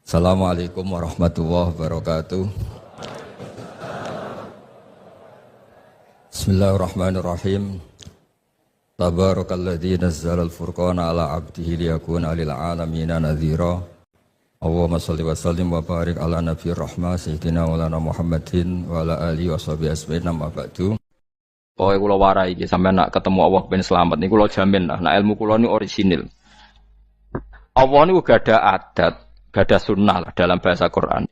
Assalamualaikum warahmatullahi wabarakatuh. Bismillahirrahmanirrahim. Tabarakalladzi nazzala al-furqana ala 'abdihi liyakuna lil 'alamina nadhira. Allahumma shalli wa sallim wa barik ala nabiyir rahmah sayyidina maulana Muhammadin wa ala alihi washabihi ajmain amma ba'du. Pokoke kula warai iki sampeyan nak ketemu Allah ben selamat niku kula jamin lah, nak ilmu kula niku orisinil. Allah niku gak ada adat, gak ada sunnah lah dalam bahasa Quran.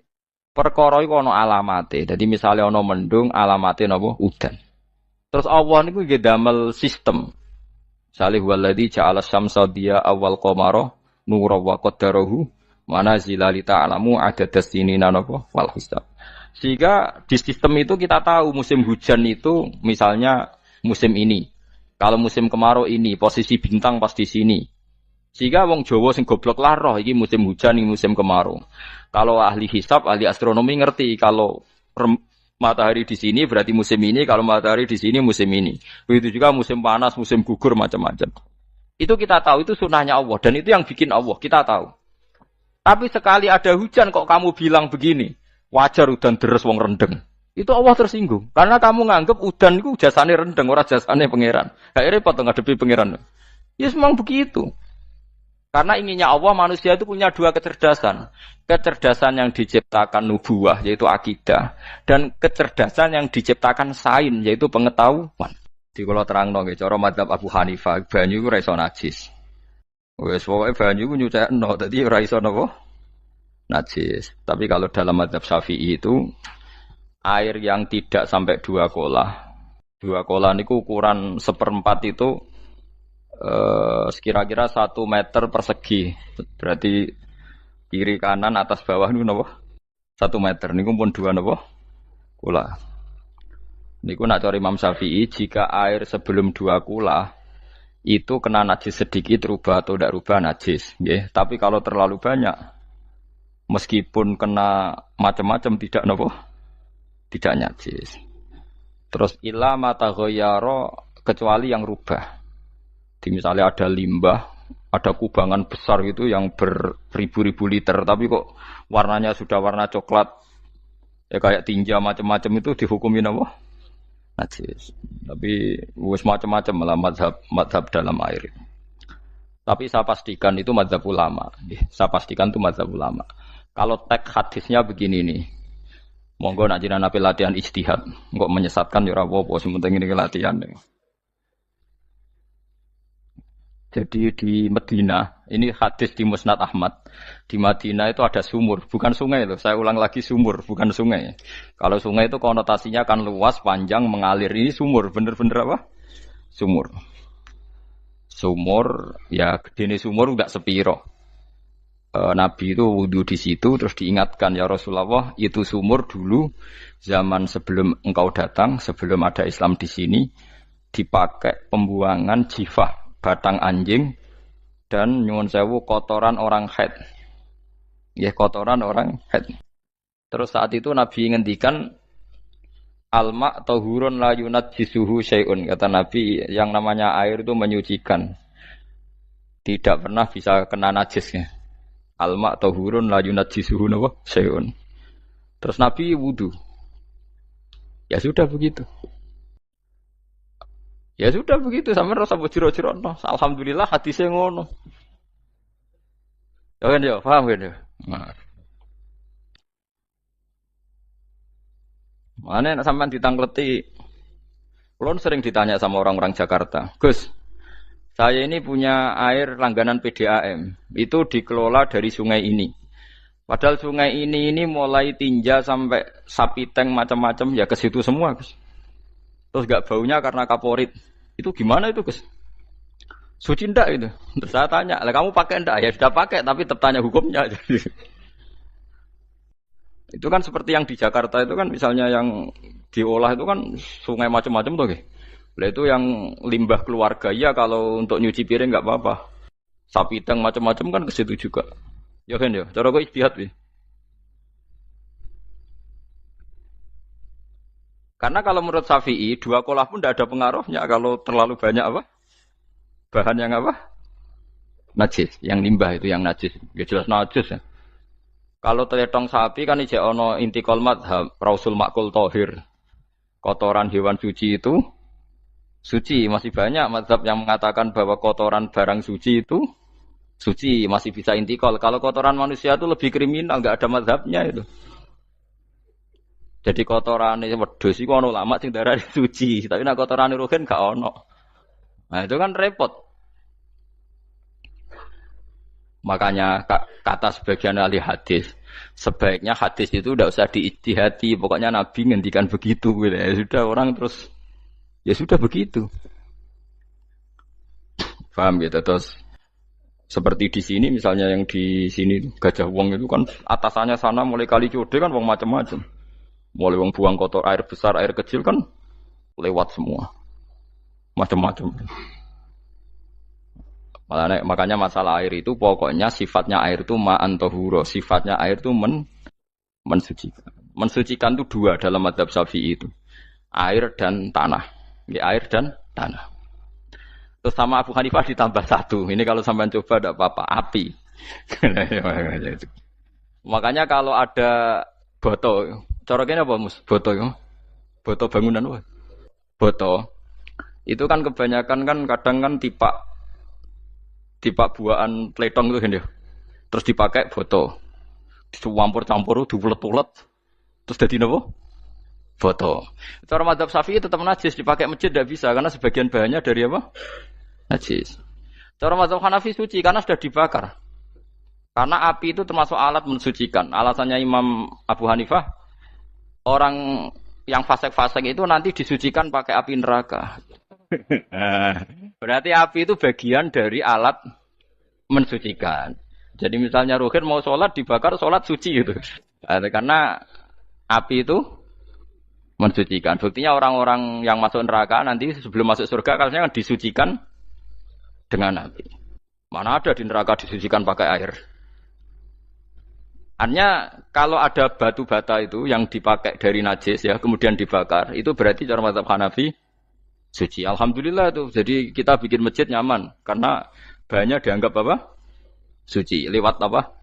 Perkara iku ana alamate. Dadi misale ana mendung, alamate napa? Udan. Terus Allah niku nggih damel sistem. Misale huwallazi ja'ala syamsa diya awal qamara nura wa qaddarahu manazila li ta'lamu adadas sinina napa wal hisab. Sehingga di sistem itu kita tahu musim hujan itu misalnya musim ini. Kalau musim kemarau ini, posisi bintang pas di sini. Sehingga wong Jawa sing goblok lah roh iki musim hujan, iki musim kemarau. Kalau ahli hisab, ahli astronomi ngerti kalau matahari di sini berarti musim ini, kalau matahari di sini musim ini. Begitu juga musim panas, musim gugur macam-macam. Itu kita tahu, itu sunnahnya Allah dan itu yang bikin Allah, kita tahu. Tapi sekali ada hujan kok kamu bilang begini, wajar udan deres wong rendeng. Itu Allah tersinggung karena kamu nganggep udan itu jasane rendeng, ora jasane pangeran. Gak repot ngadepi pangeran. Ya memang begitu. Karena inginnya Allah manusia itu punya dua kecerdasan. Kecerdasan yang diciptakan nubuwah yaitu akidah dan kecerdasan yang diciptakan sains yaitu pengetahuan. Di kula terangno nggih cara mazhab Abu Hanifah banyu iku ora iso najis. Wis pokoke banyu iku nyucekno dadi ora iso napa? Najis. Tapi kalau dalam mazhab Syafi'i itu air yang tidak sampai 2 kolah. 2 kolah niku ukuran 1/4 itu sekira-kira 1 meter persegi. Berarti kiri kanan atas bawah niku napa? 1 meter niku pun 2 napa? Kula. Niku nak cari Imam Syafi'i jika air sebelum 2 kula itu kena najis sedikit rubah atau tidak rubah najis, nggih. Tapi kalau terlalu banyak meskipun kena macam-macam tidak napa? Tidak najis. Terus ila mata ghayyara kecuali yang rubah. Di misalnya ada limbah, ada kubangan besar gitu yang beribu-ribu liter, tapi kok warnanya sudah warna coklat, ya kayak tinja macam-macam itu dihukumin apa? Najis. Tapi wis macam-macam malah mazhab dalam air. Tapi saya pastikan itu mazhab ulama. Saya pastikan itu mazhab ulama. Kalau teks hadisnya begini nih, monggo nak jenengan ape latihan ijtihad, kok menyesatkan ya ora apa-apa, sing penting ini latihan. Jadi di Medina, ini hadis di Musnad Ahmad. Di Madinah itu ada sumur, bukan sungai loh. Saya ulang lagi sumur, bukan sungai. Kalau sungai itu konotasinya kan luas, panjang, mengalir. Ini sumur, bener-bener apa? Sumur. Sumur, ya gede sumur enggak sepiro. Nabi itu wudu di situ, terus diingatkan ya Rasulullah, itu sumur dulu zaman sebelum engkau datang, sebelum ada Islam di sini, dipakai pembuangan jifah. Batang anjing dan nyuwun sewu kotoran orang haid. Ya kotoran orang haid. Terus saat itu Nabi ngendikan alma tahurun la yunajjisuhu syai'un. Kata Nabi yang namanya air itu menyucikan. Tidak pernah bisa kena najisnya. Alma tahurun la yunajjisuhu syai'un. Terus Nabi wudu. Ya sudah begitu. Ya sudah begitu, sampe rasa bojiro-jiro no. Alhamdulillah hadisnya ngono. Ya kan ya, paham kan ya? Nah. Mana sampean ditangkleti. Kulon sering ditanya sama orang-orang Jakarta, "Gus, saya ini punya air langganan PDAM. Itu dikelola dari sungai ini. Padahal sungai ini mulai tinja sampai sapi tank macam-macam ya ke situ semua, Gus. Terus gak baunya karena kaporit. Itu gimana itu, Gus? Suci ndak itu? Terus saya tanya, lah kamu pakai ndak? Ya sudah pakai, tapi tetap tanya hukumnya. Itu kan seperti yang di Jakarta itu kan misalnya yang diolah itu kan sungai macam-macam tuh, Gus. Lah itu yang limbah keluarga ya kalau untuk nyuci piring nggak apa-apa. Sapi tank macam-macam kan ke situ juga. Ya kan ya, cara kok ijtihad nih. Karena kalau menurut Syafi'i 2 kolah pun tidak ada pengaruhnya kalau terlalu banyak apa? Bahan yang apa? Najis, yang limbah itu yang najis. Ya jelas najis ya. Kalau teletong sapi kan ijek ono intikal madhab, rausul makul tohir. Kotoran hewan suci itu suci. Masih banyak madhab yang mengatakan bahwa kotoran barang suci itu suci, masih bisa intikal. Kalau kotoran manusia itu lebih kriminal, nggak ada madhabnya itu. Jadi kotoran wedhus iku ono ulama sing darani suci, tapi nek kotoran ruhin gak ono. Nah, itu kan repot. Makanya kata sebagian ahli hadis, sebaiknya hadis itu tidak usah diijtihadi, pokoknya Nabi ngendikan begitu gitu. Ya sudah orang terus ya sudah begitu. Paham gitu terus seperti di sini misalnya yang di sini Gajah Wong itu kan atasannya sana mulai kali Code kan wong macam-macam. Mulai wong buang kotor air besar, air kecil kan lewat semua. Macam-macam. Makanya masalah air itu pokoknya sifatnya air itu ma'an tahura, sifatnya air itu mensucikan. Mensucikan itu dua dalam mazhab Syafi'i itu. Air dan tanah. Ya, air dan tanah. Terus sama Abu Hanifah ditambah satu. Ini kalau sampai coba tidak apa-apa, api. Makanya kalau ada boto, coroknya apa Mus? Boto ya. Boto bangunan apa? Boto. Itu kan kebanyakan kan kadang kan tipak buahan pletong itu kan ya. Terus dipakai boto. Dicampur-campur, diulet-ulet. Terus jadi apa? Boto. Cara mazhab Syafi'i tetap najis, dipakai masjid tidak bisa karena sebagian bahannya dari apa? Najis. Cara mazhab Hanafi suci karena sudah dibakar. Karena api itu termasuk alat mensucikan. Alasannya Imam Abu Hanifah, orang yang fasik-fasik itu nanti disucikan pakai api neraka. Berarti api itu bagian dari alat mensucikan. Jadi misalnya Ruhin mau sholat dibakar, sholat suci gitu. Karena api itu mensucikan. Buktinya orang-orang yang masuk neraka nanti sebelum masuk surga kan disucikan dengan api. Mana ada di neraka disucikan pakai air? Artinya kalau ada batu bata itu yang dipakai dari najis ya kemudian dibakar itu berarti cara mazhab Hanafi suci. Alhamdulillah itu. Jadi kita bikin masjid nyaman karena bahannya dianggap apa? Suci. Lewat apa?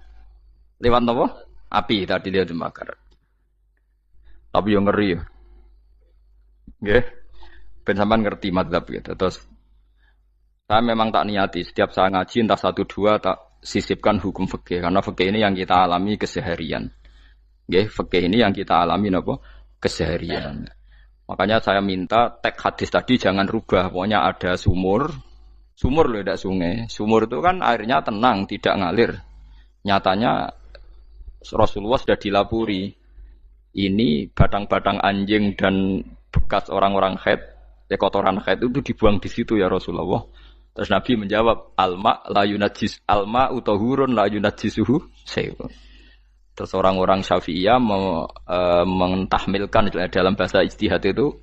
Lewat apa? Api tadi dia dibakar. Tapi yang ngeri ya. Nggih. Ben sampean ngerti mazhab gitu. Terus saya memang tak niati setiap saya ngaji entah 1-2 tak sisipkan hukum fikih karena fikih ini yang kita alami keseharian. Nggih, fikih ini yang kita alami napa? Keseharian. Makanya saya minta teks hadis tadi jangan rubah. Pokoknya ada sumur loh tidak sungai. Sumur itu kan airnya tenang, tidak ngalir. Nyatanya Rasulullah sudah dilapuri. Ini batang-batang anjing dan bekas orang-orang haid, kotoran haid itu dibuang di situ ya Rasulullah. Terus Nabi menjawab, alma utahurun la yunajjisuhu syai'un. Terus orang-orang Syafi'iyah mentahmilkan dalam bahasa ijtihad itu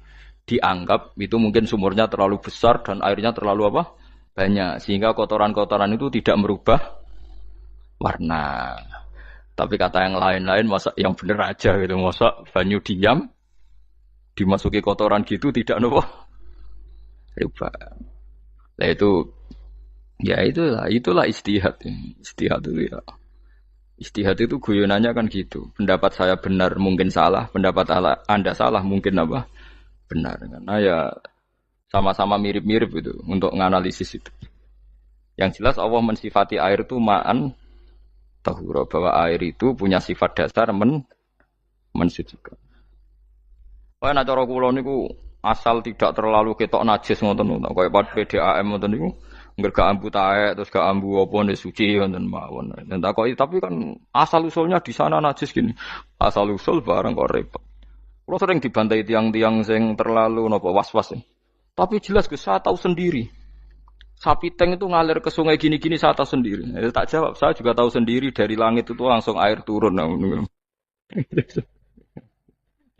dianggap itu mungkin sumurnya terlalu besar dan airnya terlalu apa? Banyak sehingga kotoran-kotoran itu tidak merubah warna. Tapi kata yang lain-lain masa yang benar aja gitu, masa banyu diam dimasuki kotoran gitu tidak nopo rubah. Nah itu ya itulah ijtihad. Ijtihad itu ya. Ijtihad itu guyonannya kan gitu. Pendapat saya benar mungkin salah, pendapat Anda salah mungkin apa? Benar. Karena ya sama-sama mirip-mirip itu untuk menganalisis itu. Yang jelas Allah mensifati air itu ma'an tahura, bahwa air itu punya sifat dasar mensucikan. Wah nek cara kula niku asal tidak terlalu ketok najis ngoten niku. Kayak pad PDAM ngoten niku. Enggak gak ambu taek terus gak ambu apa nek suci ngoten mawon. Dan takoki tapi kan asal usulnya di sana najis gini. Asal usul barang kok repot. Kula sering dibantai tiang-tiang sing terlalu napa was-was. Tapi jelas saya tahu sendiri. Sapi teng itu ngalir ke sungai gini-gini saya tahu sendiri. Tak jawab, saya juga tahu sendiri dari langit itu langsung air turun.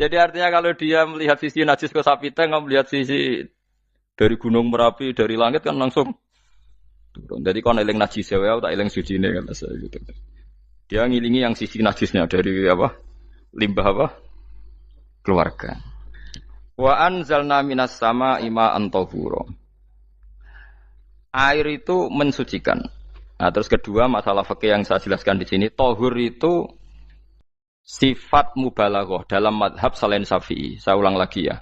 Jadi artinya kalau dia melihat sisi najis ke sapi teng, melihat sisi dari gunung Merapi, dari langit kan langsung turun. Jadi kalau eling najis ya, tak eling suci ini kan saya gitu. Dia ngilingi yang sisi najisnya dari apa? Limbah apa? Keluarga. Wa anzalna minas sama ima antahura. Air itu mensucikan. Nah, terus kedua masalah fikih yang saya jelaskan di sini, tahur itu Sifat mubalaghah dalam madhab selain Syafi'i. Saya ulang lagi ya.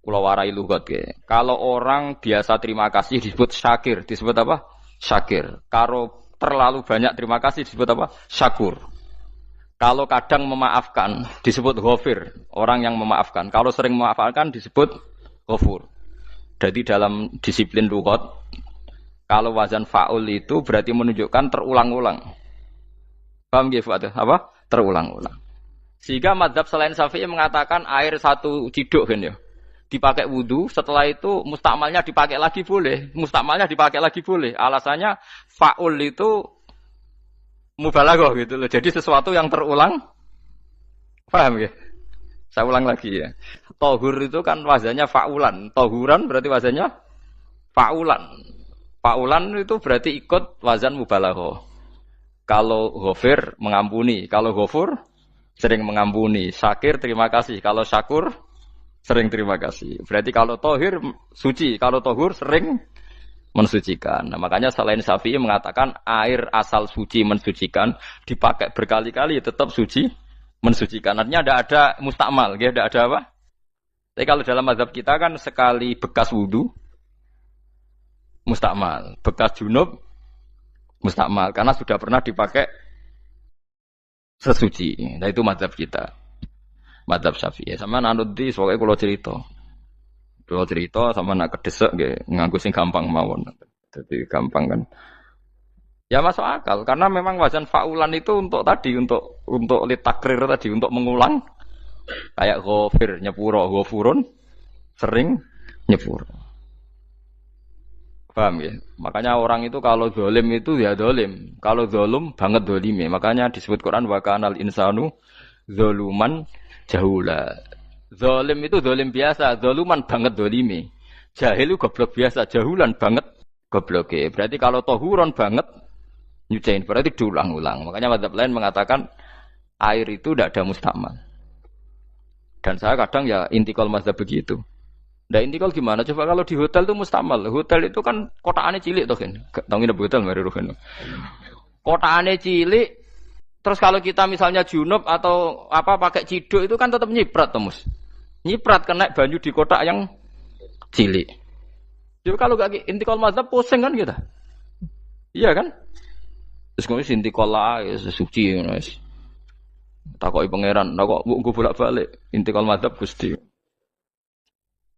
Kula warai lugat ya. Kalau orang biasa terima kasih disebut syakir, disebut apa? Syakir. Kalau terlalu banyak terima kasih disebut apa? Syakur. Kalau kadang memaafkan disebut ghafir, orang yang memaafkan. Kalau sering memaafkan disebut ghafur. Jadi dalam disiplin lughat, kalau wazan fa'ul itu berarti menunjukkan terulang-ulang. Paham nggih Pak? Apa? Terulang-ulang. Sehingga mazhab selain Syafi'i mengatakan air satu ciduk kan ya. Dipakai wudu, setelah itu mustakmalnya dipakai lagi boleh. Mustakmalnya dipakai lagi boleh. Alasannya fa'ul itu mubalaghah gitu loh. Jadi sesuatu yang terulang. Paham ya? Saya ulang lagi ya. Tohur itu kan wazannya fa'ulan. Tohuran berarti wazannya fa'ulan. Fa'ulan itu berarti ikut wazan mubalaghah. Kalau ghafir mengampuni, kalau ghafur sering mengampuni, syakir terima kasih, kalau syakur sering terima kasih. Berarti kalau tohir suci, kalau tohur sering mensucikan. Nah, makanya selain Syafi'i mengatakan air asal suci mensucikan dipakai berkali-kali tetap suci mensucikan. Artinya ada mustakmal, ya, ada apa? Tapi kalau dalam mazhab kita kan sekali bekas wudu mustakmal, bekas junub mustakmal karena sudah pernah dipakai sesuci. Nah itu mazhab kita. Mazhab Syafi'i. Sama anut di soalnya kalau cerita. Kalau cerita sama nak kedesek nggih nganggo sing gampang mawon. Jadi gampang kan. Ya masuk akal karena memang wazan faulan itu untuk tadi untuk litakrir tadi untuk mengulang kayak ghafir nyepuro ghafurun sering nyepuro. Paham ya? Makanya orang itu kalau zalim itu ya zalim. Kalau zalim banget zalime. Makanya disebut Quran wa kanal insanu zaluman jahula. Zalim itu zalim biasa, zaluman banget zalime. Jahil itu goblok biasa, jahulan banget gobloke. Berarti kalau tohuron banget nyuciin berarti diulang-ulang. Makanya mazhab lain mengatakan air itu tidak ada mustakmal. Dan saya kadang ya intikal mazhab begitu. Nah intikal gimana? Coba kalau di hotel itu mustakmal. Hotel itu kan kotaannya cilik toh kan. Tahu nggak hotel mari rohen. Kotaannya cilik. Terus kalau kita misalnya junub atau apa pakai ciduk itu kan tetap nyiprat Tomus. Nyiprat kena banyu di kotak yang cilik. Jadi kalau gak intikal mazhab pusing kan kita. Iya kan? Terus kemudian intikal lah ya suci guys. Takoki pangeran, kok gue bolak-balik intikal mazhab Gusti.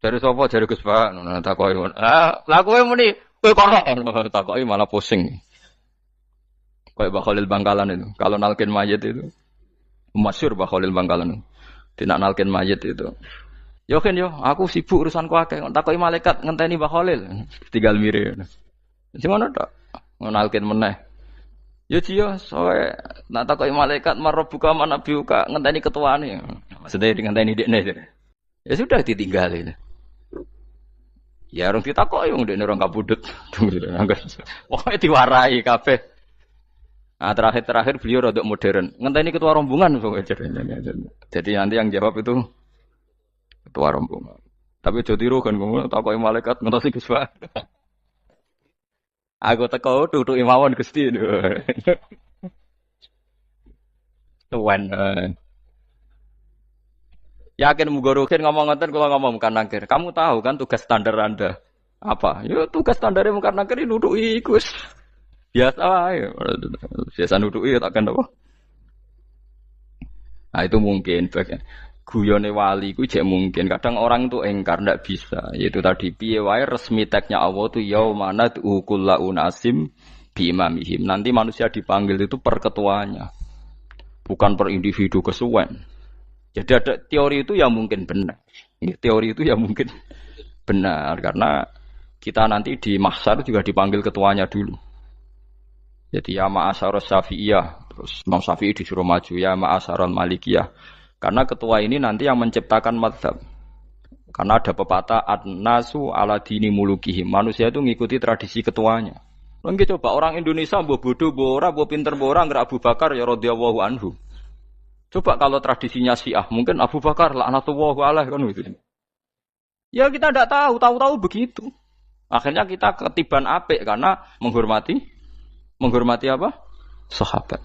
Dari sapa dari Gus Pak ngono takoki. Lah kowe muni kowe kok takoki malah pusing. Kayak Mbah Khalil Bangkalan itu. Kalau nalkin mayit itu masyhur Mbah Khalil Bangkalan. Tidak nalkin mayit itu. Yo kan yo, aku sibuk urusanku akeh. Takoki malaikat ngenteni Mbah Khalil. Tinggal mire. Sing ngono tok. Nalkin meneh. Yo ciyo, soe nak takoki malaikat marbuka manabiuka ngenteni ketuane. Maksudnya ngenteni dekne. Ya sudah ditinggali. Ya orang ditakoki wong dekne orang kabudut. Pokoke diwarai kabeh. Nah, terakhir beliau rodok modern. Ngenteni ketua rombongan pokoknya. Jadi nanti yang jawab itu ketua rombongan. Tapi aja tiru kan ngono takoki malaikat ngentosi Gus Pak. Aku teko tutuki mawon Gusti. Tuan. Yakin mugorokin ngomong ngoten kula ngomong kan nangkir. Kamu tahu kan tugas standar Anda apa? Ya tugas standarnya mungkin nangkir nuduki iku. Biasa wae. Biasa nuduki tak kan apa? Nah itu mungkin bagian guyone wali ku jek mungkin. Kadang orang itu engkar ndak bisa. Yaitu tadi piye wae resmi teknya Allah tu yaumana kullu unasim bi imamihim. Nanti manusia dipanggil itu per ketuanya. Bukan per individu kesuwen. Jadi ada teori itu yang mungkin benar. Teori itu yang mungkin benar karena kita nanti di mahsyar juga dipanggil ketuanya dulu. Jadi ya ma'asyarus syafi'iyah, terus Imam Syafi'i disuruh maju ya ma'asyarul malikiyah. Karena ketua ini nanti yang menciptakan mazhab. Karena ada pepatah an-nasu ala dini mulukihim. Manusia itu ngikuti tradisi ketuanya. Lagi coba orang Indonesia mbok bodoh mbok ora, mbok pinter mbok ora nggak Abu Bakar ya radhiyallahu anhu. Coba kalau tradisinya Syiah, mungkin Abu Bakar laknatullah alaih kan gitu. Ya kita tidak tahu begitu. Akhirnya kita ketiban apik karena menghormati apa? Sahabat.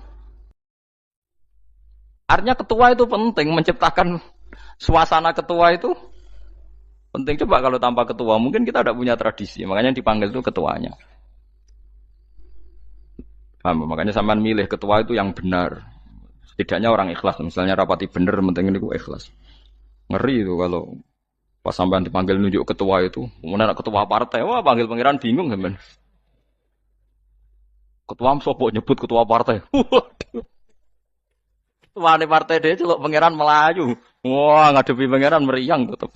Artinya ketua itu penting, menciptakan suasana ketua itu penting. Coba kalau tanpa ketua, mungkin kita tidak punya tradisi. Makanya yang dipanggil itu ketuanya. Paham? Makanya sampean milih ketua itu yang benar. Setidaknya orang ikhlas. Misalnya rapati benar, penting ini ikhlas. Ngeri itu kalau pas sampean dipanggil nunjuk ketua itu, kemudian ketua partai, wah panggil pangeran bingung sampean. Ketua sopo nyebut ketua partai. Waduh. Ketua partai dia celuk pangeran Melayu. Wah, ngadepi pangeran meriang tetep.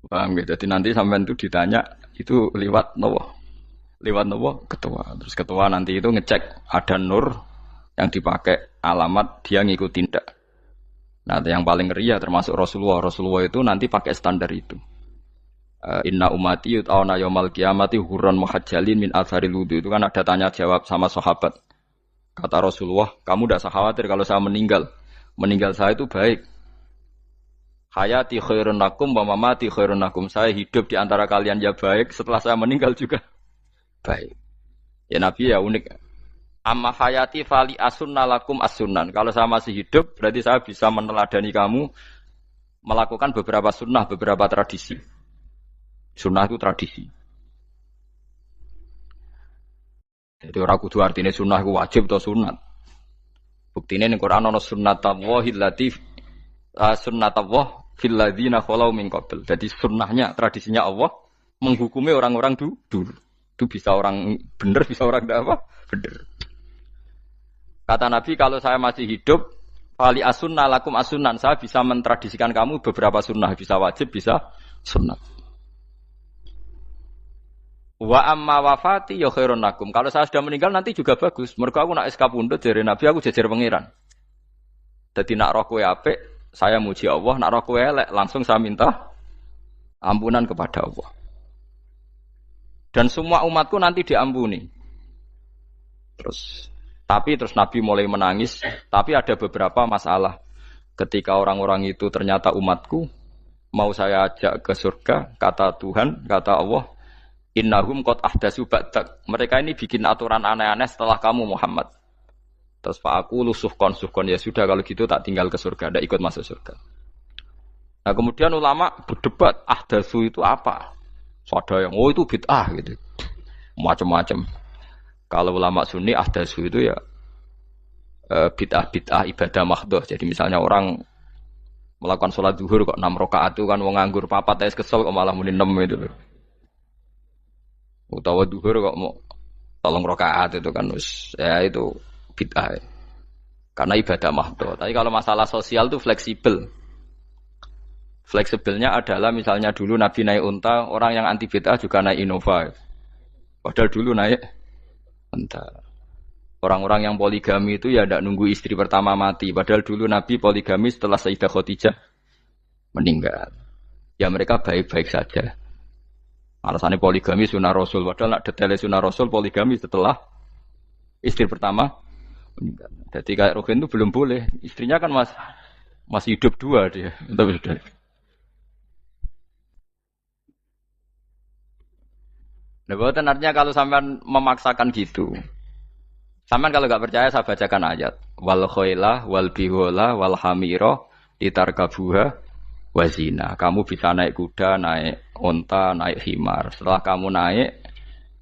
Paham gitu. Jadi nanti sampean itu ditanya itu lewat nopo? Lewat nopo? Ketua. Terus ketua nanti itu ngecek ada nur yang dipakai alamat dia ngikutin ndak. Nah, yang paling ngeri ya termasuk Rasulullah. Rasulullah itu nanti pakai standar itu. Inna umati yut'auna yaumal qiyamati hurran muhajjalin min atharil wudu. Itu kan ada tanya jawab sama sahabat. Kata Rasulullah, kamu tidak usah khawatir kalau saya meninggal. Meninggal saya itu baik. Hayati khairun lakum wa mamati khairun lakum. Saya hidup di antara kalian ya baik, setelah saya meninggal juga baik. Ya Nabi ya unik. Amma hayati fali asunna lakum as-sunan. Kalau saya masih hidup, berarti saya bisa meneladani kamu melakukan beberapa sunnah, beberapa tradisi. Sunnah itu tradisi. Jadi orang kudu artinya sunnah itu wajib atau sunat. Buktinya di Quran ada sunnatallahil latif sunnatullah fil ladzina khalau min qabl. Jadi sunnahnya, tradisinya Allah menghukumi orang-orang dulu. Itu bisa orang benar, bisa orang tidak apa? Benar. Kata Nabi, kalau saya masih hidup, fali asunna lakum asunan, saya bisa mentradisikan kamu beberapa sunnah, bisa wajib, bisa sunnat. Wa amma wafati ya khairun lakum. Kalau saya sudah meninggal nanti juga bagus. Mergo aku nak SK pundhut jare Nabi aku jejer pangeran. Dadi nak roh kowe apik, saya muji Allah, nak roh kowe elek langsung saya minta ampunan kepada Allah. Dan semua umatku nanti diampuni. Tapi terus Nabi mulai menangis, tapi ada beberapa masalah. Ketika orang-orang itu ternyata umatku, mau saya ajak ke surga, kata Tuhan, kata Allah, innahum qad ahdatsu ba'dak. Mereka ini bikin aturan aneh-aneh setelah kamu Muhammad. Terus Pak aku suhkon ya sudah kalau gitu tak tinggal ke surga, tidak ikut masuk surga. Nah kemudian ulama berdebat ahdatsu itu apa? So, ada yang itu bid'ah gitu, macam-macam. Kalau ulama Sunni ahdatsu itu ya bid'ah ibadah mahdhah. Jadi misalnya orang melakukan sholat zuhur kok 6 rakaat itu kan wong nganggur papat es kesel kok malah muni 6 itu. Utawa zuhur kok mau 3 rakaat itu kan ya itu bid'ah. Karena ibadah mahdhah. Tapi kalau masalah sosial itu fleksibel. Fleksibelnya adalah misalnya dulu Nabi naik unta, orang yang anti bid'ah juga naik Innova. Padahal dulu naik unta. Orang-orang yang poligami itu ya tidak nunggu istri pertama mati. Padahal dulu Nabi poligami setelah Sayyidah Khadijah meninggal. Ya mereka baik-baik saja. Alasannya poligami sunnah Rasul. Padahal nak detailnya sunnah Rasul poligami setelah istri pertama meninggal. Jadi kayak Ruhin itu belum boleh. Istrinya kan masih hidup 2 dia. Tapi sudah. Nah, bukan artinya kalau sampean memaksakan gitu. Sampean kalau enggak percaya saya bacakan ayat. Wal khailah wal bihola wal hamira litarkabuha wazina. Kamu bisa naik kuda, naik onta, naik himar. Setelah kamu naik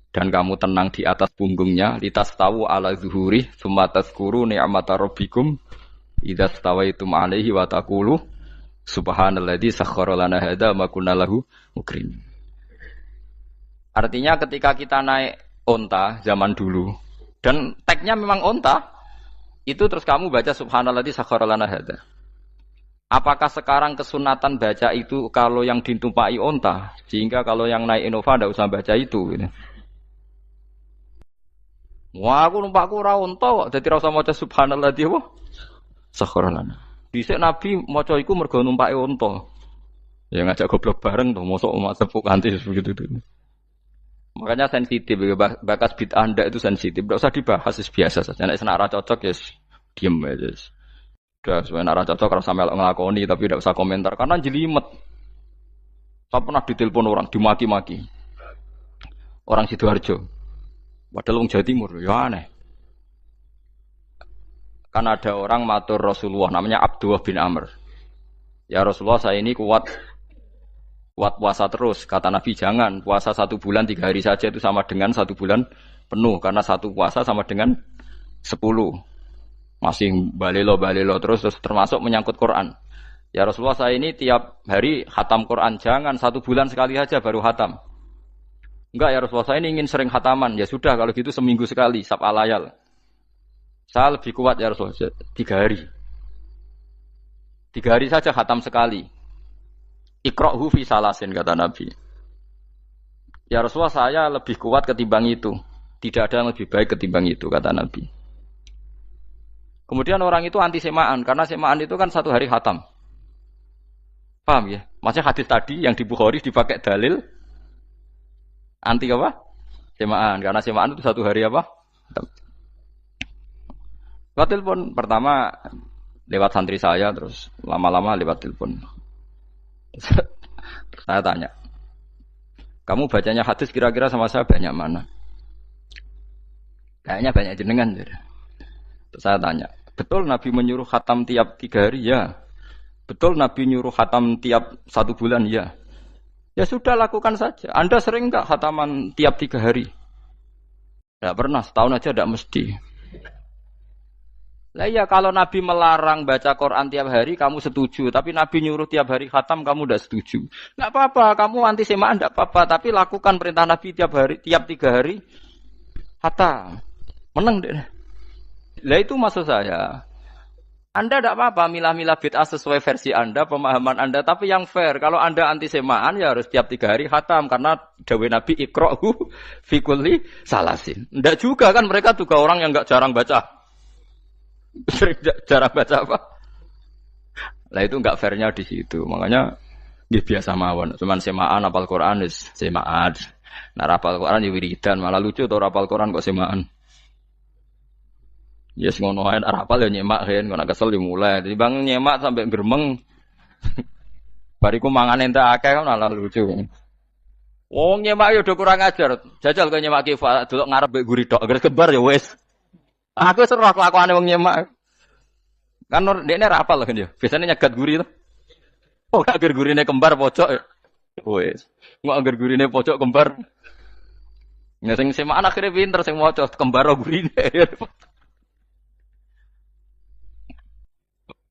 dan kamu tenang di atas punggungnya, litastawu ala zuhuri tsumma tazkuru ni'mata rabbikum idza stawaitum alaihi wa taqulu subhanalladzi sakhkhara lana hadza ma kunna lahu mukrin. Artinya ketika kita naik onta zaman dulu dan tagnya memang onta, itu terus kamu baca subhanalladzi sakhkhara lana hadza. Apakah sekarang kesunatan baca itu kalau yang ditumpai onta, sehingga kalau yang naik Innova tidak usah baca itu? Gitu. Wah, aku numpakku ora onta kok, dadi ora usah maca subhanalladzi wa sakhkhara lana. Dhisik Nabi maca iku mergo numpake onta. Ya ngajak goblok bareng to, mosok sepuk kanthi begitu itu. Makanya sensitif, bakas bid'ah Anda itu sensitif. Tidak usah dibahas, biasa saja. Nek senara cocok ya diem aja. Sudah, senara cocok kalau sampai ngelakoni tapi tidak usah komentar karena jelimet. Saya pernah ditelepon orang, dimaki-maki. Orang Sidoarjo. Padahal wong Jawa Timur, ya aneh. Kan ada orang matur Rasulullah namanya Abdullah bin Amr. Ya Rasulullah, saya ini kuat puasa terus. Kata Nabi, jangan puasa 1 bulan 3 hari saja itu sama dengan 1 bulan penuh. Karena 1 puasa sama dengan 10. Masih balelo terus termasuk menyangkut Quran. Ya Rasulullah, saya ini tiap hari khatam Quran. Jangan 1 bulan sekali saja baru khatam. Enggak ya Rasulullah, saya ini ingin sering khataman. Ya sudah, kalau gitu seminggu sekali, sab'al layal. Saya lebih kuat ya Rasulullah, 3 hari. 3 hari saja khatam sekali. Iqra'hu fi salasin, kata Nabi. Ya Rasulullah, saya lebih kuat ketimbang itu. Tidak ada yang lebih baik ketimbang itu, kata Nabi. Kemudian orang itu anti semaan, karena semaan itu kan 1 hari khatam. Paham ya? Maksudnya hadis tadi yang di Bukhari dipakai dalil anti apa? Semaan, karena semaan itu 1 hari apa? Lewat telepon pertama lewat santri saya, terus lama-lama lewat telepon. Saya tanya, kamu bacanya hadis kira-kira sama saya banyak mana? Kayaknya banyak jenengan. Terus saya tanya, betul Nabi menyuruh khatam tiap 3 hari? Ya. Betul Nabi nyuruh khatam tiap 1 bulan? Ya. Ya sudah, lakukan saja. Anda sering enggak khataman tiap 3 hari? Tidak pernah, setahun aja tidak mesti. Lah iya, kalau Nabi melarang baca Quran tiap hari kamu setuju, tapi Nabi nyuruh tiap hari khatam kamu tidak setuju. Enggak apa-apa, kamu anti semaan enggak apa-apa, tapi lakukan perintah Nabi tiap 3 hari khatam. Menang deh. Lah itu maksud saya. Anda tidak apa-apa milah-milah bid'ah sesuai versi Anda, pemahaman Anda, tapi yang fair. Kalau Anda anti semaan ya harus tiap 3 hari khatam, karena dawuh Nabi iqra'hu fi kulli salasin. Tidak juga kan, mereka juga orang yang enggak jarang baca. Jarang baca apa? Lah itu enggak fairnya di situ. Makanya dia biasa mawon, cuman semaan apal Quran wis semaan. Nah, apal Quran ya wiridan, malah lucu to apal Quran kok semaan. Yes ngono ae rapal ya nyemak kan, kok kesel dimulai. Jadi bang nyemak sampai geremeng. Bariku mangan entek akeh kan malah lucu. Wong nyemak yo do kurang ajar. Jajal kok nyemak ki delok ngarep mbek guri tok, agar kebar ya wis. Aku seru kelakuane wong nyemak. Kan dekne rapal kan yo. Biasane nyegat guri to. Oh, agar gurine kembar pojok. Wis. Ngok agar gurine pojok kembar. Ya sing semak akhire pinter sing maca kembar gurine.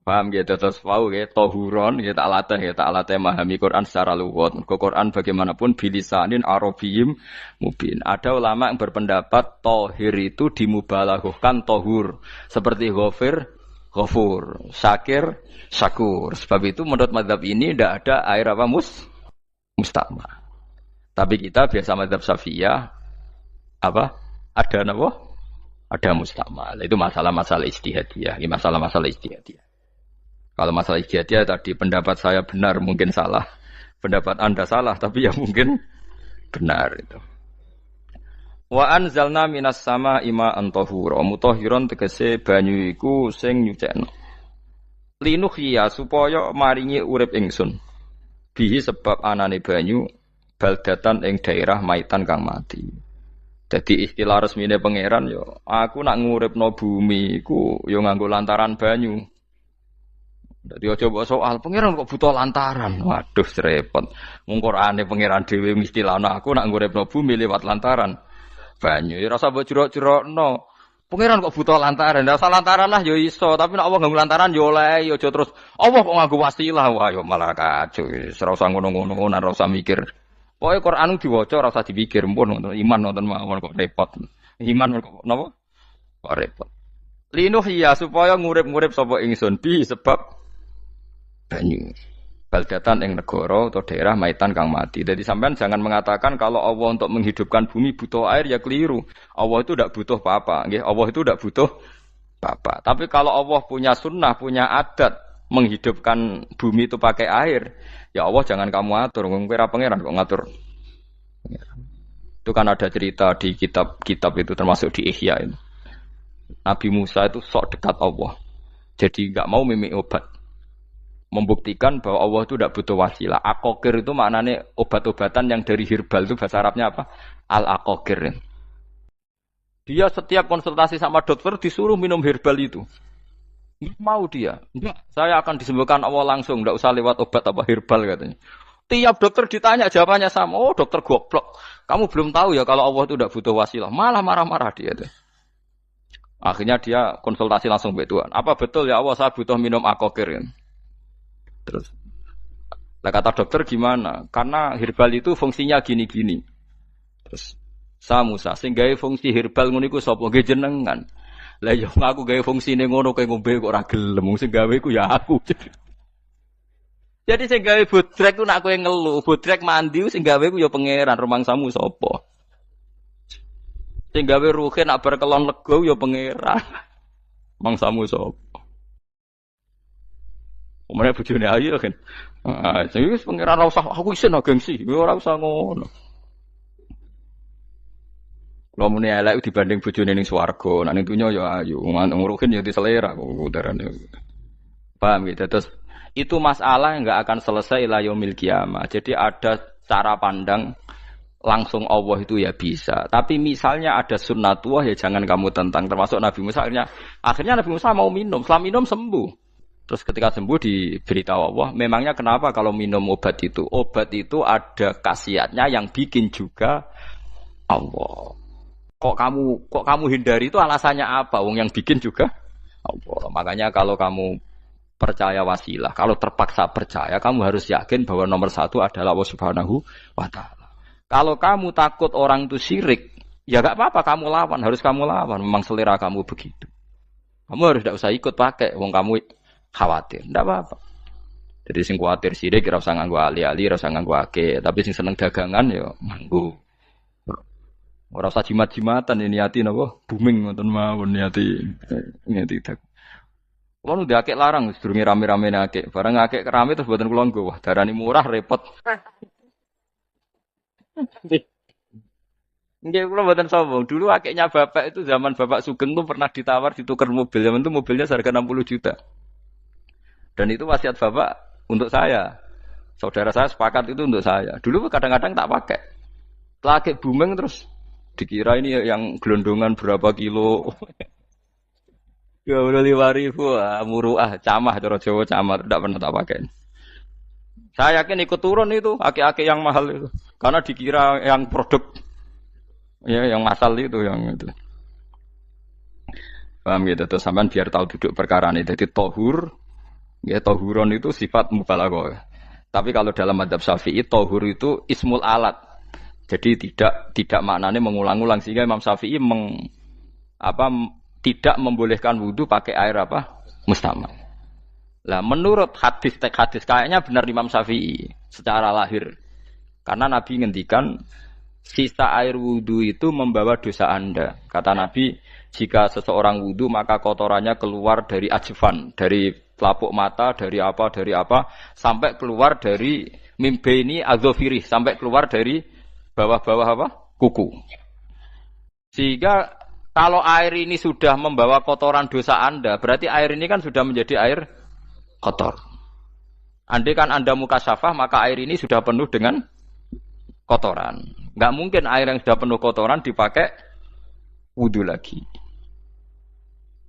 Paham gitu, terus paham gitu, tohuron gitu, tak latih memahami Quran secara luwat. Quran bagaimanapun bilisanin arabiyim mubin. Ada ulama yang berpendapat tohir itu dimubalaghahkan tohur, seperti ghafur, syakir, syakur. Sebab itu menurut mazhab ini tidak ada air apa musta'ma. Tapi kita biasa mazhab Syafi'iyah apa? Ada apa? Ada musta'ma. Itu masalah-masalah ijtihadiyah, masalah-masalah ijtihadiyah. Kalau masalah ijtihadiyah tadi pendapat saya benar mungkin salah, pendapat Anda salah tapi ya mungkin benar itu. Wa anzalna minas sama ma'an tahura, mutahhiron tegese banyu iku sing nyucekno. Linuhya supaya maringi urip ingsun. Bihi sebab anane banyu baldatan ing daerah maitan kang mati. Jadi istilah resmine pangeran yo, aku nak nguripno bumi iku yo nganggo lantaran banyu. Dadi aja mbok soal pangeran kok butuh lantaran. Waduh repot. Mung Qur'ane pangeran dhewe istilahno aku nak nguripno bumi lewat lantaran banyu. Ya rasa mbok jurok-jurokno. Pangeran kok butuh lantaran. Ndak usah lantaran lah ya iso, tapi nek Allah nganggo lantaran ya oleh, ya aja terus Allah kok nganggo wasilah. Wah ya malah kacau. Ora usah ngono-ngono, ora usah mikir. Pokoke Qur'an diwaca ora usah dipikir, mpun iman nonton mawon kok repot. Iman kok napa? Kok repot. Linuh ya supaya ngurip-ngurip sapa ingsun bi sebab banyu. Baldatan ing negara atau daerah maitan kang mati. Jadi sampean jangan mengatakan kalau Allah untuk menghidupkan bumi butuh air ya keliru. Allah itu tidak butuh apa-apa, nggih. Allah itu tidak butuh apa-apa. Tapi kalau Allah punya sunnah, punya adat menghidupkan bumi itu pakai air, ya Allah jangan kamu atur. Wong kira pangeran kok ngatur. Itu kan ada cerita di kitab-kitab itu termasuk di Ihya itu. Nabi Musa itu sok dekat Allah. Jadi enggak mau mimik obat. Membuktikan bahwa Allah itu tidak butuh wasilah. Akokir itu maknanya obat-obatan yang dari herbal itu bahasa Arabnya apa? Al-akokir. Dia setiap konsultasi sama dokter disuruh minum herbal itu. Nggak mau dia. Enggak, saya akan disembuhkan Allah langsung, enggak usah lewat obat apa herbal katanya. Tiap dokter ditanya jawabannya sama. Oh, dokter goblok. Kamu belum tahu ya kalau Allah itu enggak butuh wasilah. Malah marah-marah dia tuh. Akhirnya dia konsultasi langsung ke Tuhan. Apa betul ya Allah saya butuh minum akokir? Terus, lah kata dokter gimana? Karena herbal itu fungsinya gini-gini. Terus, Musa, sing gawe fungsi herbal ngono iku sapa? Nggih jenengan. Lah yo aku gawe fungsine ngono kowe ngombe kok ora gelem. Sing gawe ku ya aku. Jadi sing gawe bodrek ku nak kowe ngeluh, bodrek mandi sing gawe ku ya pangeran, rumangsamu sapa? Sing gawe ruhe nak bar kelon lega ya pangeran. Mangsamu sapa? Omane bojone ayu kan. Ah, wis pangeran ora usah aku isin gengsi, ora usah ngono. Kalau muni elek dibanding bojone ning swarga, nek ning donya ya ayu, nguruhin ya diselera kok udarane. Paham gitu. Terus itu masalah yang enggak akan selesai ila yaumil kiamah. Jadi ada cara pandang langsung Allah itu ya bisa. Tapi misalnya ada sunnatullah ya jangan kamu tentang. Termasuk Nabi Musa akhirnya Nabi Musa mau minum, setelah minum sembuh. Terus ketika sembuh diberitahu Allah, memangnya kenapa kalau minum obat itu? Obat itu ada khasiatnya yang bikin juga Allah. Kok kamu hindari itu alasannya apa? Wong yang bikin juga Allah. Makanya kalau kamu percaya wasilah, kalau terpaksa percaya, kamu harus yakin bahwa nomor satu adalah Allah Subhanahu wa Ta'ala. Kalau kamu takut orang itu syirik, ya gak apa-apa kamu lawan, harus kamu lawan. Memang selera kamu begitu. Kamu harus tidak usah ikut pakai, wong kamu khawatir, tidak apa-apa. Jadi sing khawatir syirik, ora usah nganggo ali-ali, ora usah nganggo ake, tapi sing seneng dagangan ya nganggo. Ora usah jimat-jimatan ini niati napa booming ngoten mawon niati tak. Kulo nu akeh larang sedurunge rame-rame akeh. Bareng akeh rame terus mboten kula nggo. Wah, darani murah repot. Nggih kula mboten sombong. Dulu akehnya bapak itu zaman Bapak Sugeng tuh pernah ditawar ditukar mobil. Zaman itu mobilnya harga 60 juta. Dan itu wasiat bapak untuk saya. Saudara saya sepakat itu untuk saya. Dulu kadang-kadang tak pakai. Lagi booming terus dikira ini yang gelondongan berapa kilo. 25.000 muruah camah cara Jawa camah tidak pernah tak pakai. Saya yakin ikut turun itu aki-aki yang mahal itu karena dikira yang produk ya yang masal itu yang itu. Paham gitu terus sampean biar tahu duduk perkara ini. Jadi tohur ya tohuron itu sifat mubalaghah. Tapi kalau dalam madzhab Syafi'i tohur itu ismul alat. Jadi tidak maknanya mengulang-ulang sehingga Imam Syafi'i tidak membolehkan wudu pakai air apa? Mustamal. Lah menurut hadis kayaknya benar Imam Syafi'i secara lahir. Karena Nabi ngendikan sisa air wudu itu membawa dosa Anda. Kata Nabi, jika seseorang wudu maka kotorannya keluar dari ajfan, dari telapuk mata, dari apa sampai keluar dari mimbaini adzofiri, sampai keluar dari bawah-bawah apa? Kuku. Sehingga kalau air ini sudah membawa kotoran dosa Anda, berarti air ini kan sudah menjadi air kotor. Andai kan Anda mukasyafah, maka air ini sudah penuh dengan kotoran. Enggak mungkin air yang sudah penuh kotoran dipakai wudu lagi.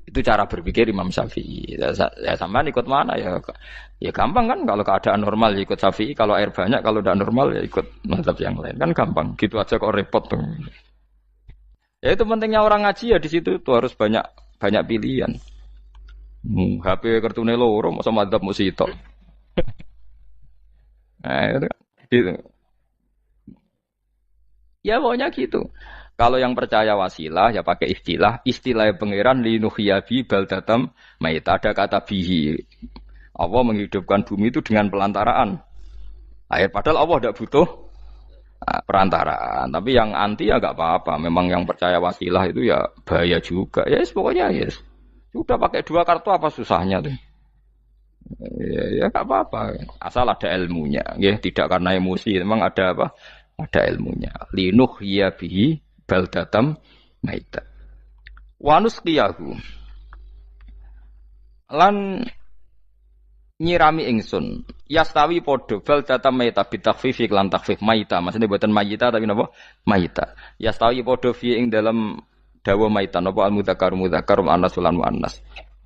Itu cara berpikir Imam Syafi'i. Ya sampean ikut mana ya? Ya gampang kan kalau keadaan normal ya ikut Syafi'i, kalau air banyak, kalau tidak normal ya ikut mazhab yang lain. Kan gampang. Gitu aja kok repot tuh. Ya itu pentingnya orang ngaji ya di situ tuh harus banyak pilihan. HP kartune loro masa mazhab mesti tok. Nah, itu gitu. Ya pokoknya gitu. Kalau yang percaya wasilah ya pakai istilah pangeran linuhyabi baldatam maita ada kata bihi. Allah menghidupkan bumi itu dengan pelantaraan air padahal Allah tidak butuh perantaraan. Tapi yang anti ya enggak apa-apa. Memang yang percaya wasilah itu ya bahaya juga. Ya yes, pokoknya yes. Sudah pakai 2 kartu apa susahnya tuh. Ya enggak apa-apa. Asal ada ilmunya. Ya tidak karena emosi, memang ada apa? Ada ilmunya. Linuhyabi baldatam maita. Wanus qiyahu. Lan nyirami ingsun. Yastawi podo baldatam maita bitakhfif lan takhfif maita. Maksudnya buatan maita tapi napa? Maita. Yastawi podo fi ing dalam dawa maita napa al mudzakkar muannas lan muannas.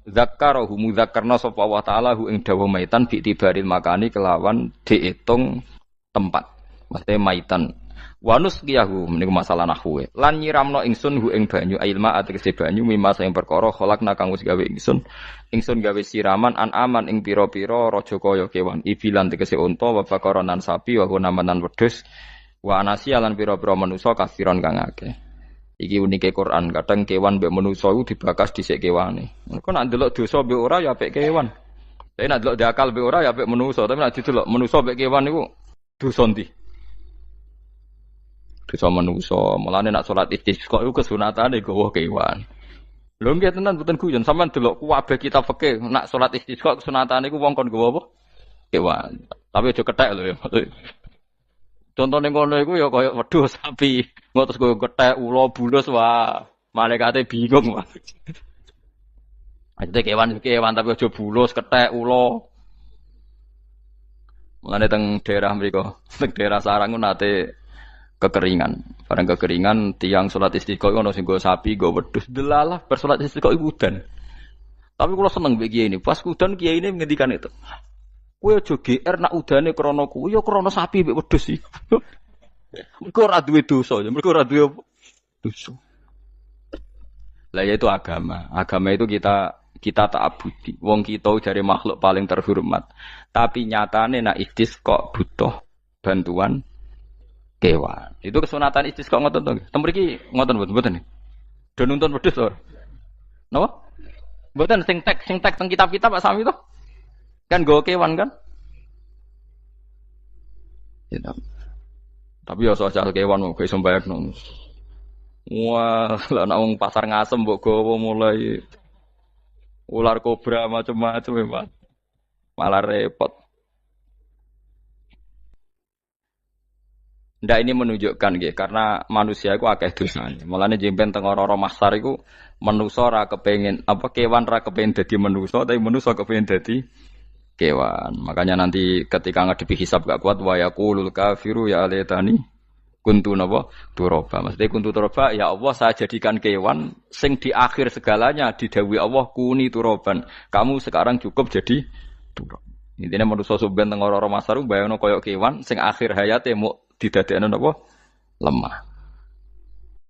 Zakarahu mudzakarna sapa wa ta'ala hu ing dawa maitan bi tibaril makani kelawan diitung tempat. Maksudnya maitan. Wanus kiyahu meniku masalah nahwu. Lan nyiramno ingsun hu ing banyu ilma ategese banyu mimma sing perkara khalaqna kang wis gawe ingsun. Ingsun gawe siraman an aman ing pira-pira raja kaya kewan. Ibilan tegese unta wa bakaronan sapi wa namanan wedhus wa anasiya lan pira-pira manusa kafiron kang akeh. Iki unike Quran, kadang kewan mbek manusa iku dibakas dhisik kewane. Engko nek ndelok dosa mbek ora ya apik kewan. Tapi nek ndelok diakal mbek ora ya apik manusa, tapi nek didelok manusa mbek kewan niku dosa ndi? Dosa manusa. Mulane nek salat istisqa iku kesunatane gawa kewan. Lho nggih tenan mboten guyon, sampean delok kabeh kitab fikih nek salat istisqa kesunatane iku wong kon gawa apa? Kewan. Tapi aja kethek lho ya. Contone ngono iku ya kaya wedhus sapi, ngono terus koyo gethek ula bulus wah, malaikate bingung wah. Ajete kewan tapi aja bulus, kethek ula. Mulane teng daerah mriku, teng daerah sarang ku nate kekeringan. Bareng kekeringan tiang salat istiqo ono sing go sapi, go wedhus, delalah bar salat istiqo iku udan. Tapi kula seneng mbek kiai ini, pas udan kiai ini ngendikan itu. Kowe aja GR nak udane krana kuwi ya krana sapi mbek wedhus iki. Mergo ora duwe dosa, mergo ora duwe dosa. Lah ya itu agama. Agama itu kita ta'abudi. Wong kita jare makhluk paling terhormat. Tapi nyatane nak istisqa butuh bantuan kewan. Itu kesunatan istisqa ngoten to. Tem mriki ngoten mboten. Do nuntun wedhus to. Napa? Mboten sing tek teng kitab-kitab Pak Sami to. Kan go kewan kan? Ya, tapi ya soal kewan kok iso mbayakno. Wah, lah nek wong pasar ngasem mbok gowo mulai ular kobra macam-macam memang. Malah repot. Ndak ini menunjukkan nggih karena manusia iku akeh dosane. Mulane jemben teng ora-ora mahsar iku manusa ora kepengin apa kewan ora kepengin dadi manusa tapi manusa kepengin dadi kewan. Makanya nanti ketika ngadepi hisab gak kuat wa yaqulul kafiru ya alaytani kuntu napa turaba. Maksudnya kuntu turaba ya Allah saya jadikan kewan sing di akhir segalanya didhawuhi Allah kuni turoban. Kamu sekarang cukup jadi turab. Intine manusa sampeyan teng ora-ora masar bayangno koyo kewan sing akhir hayate muk didadekno napa lemah.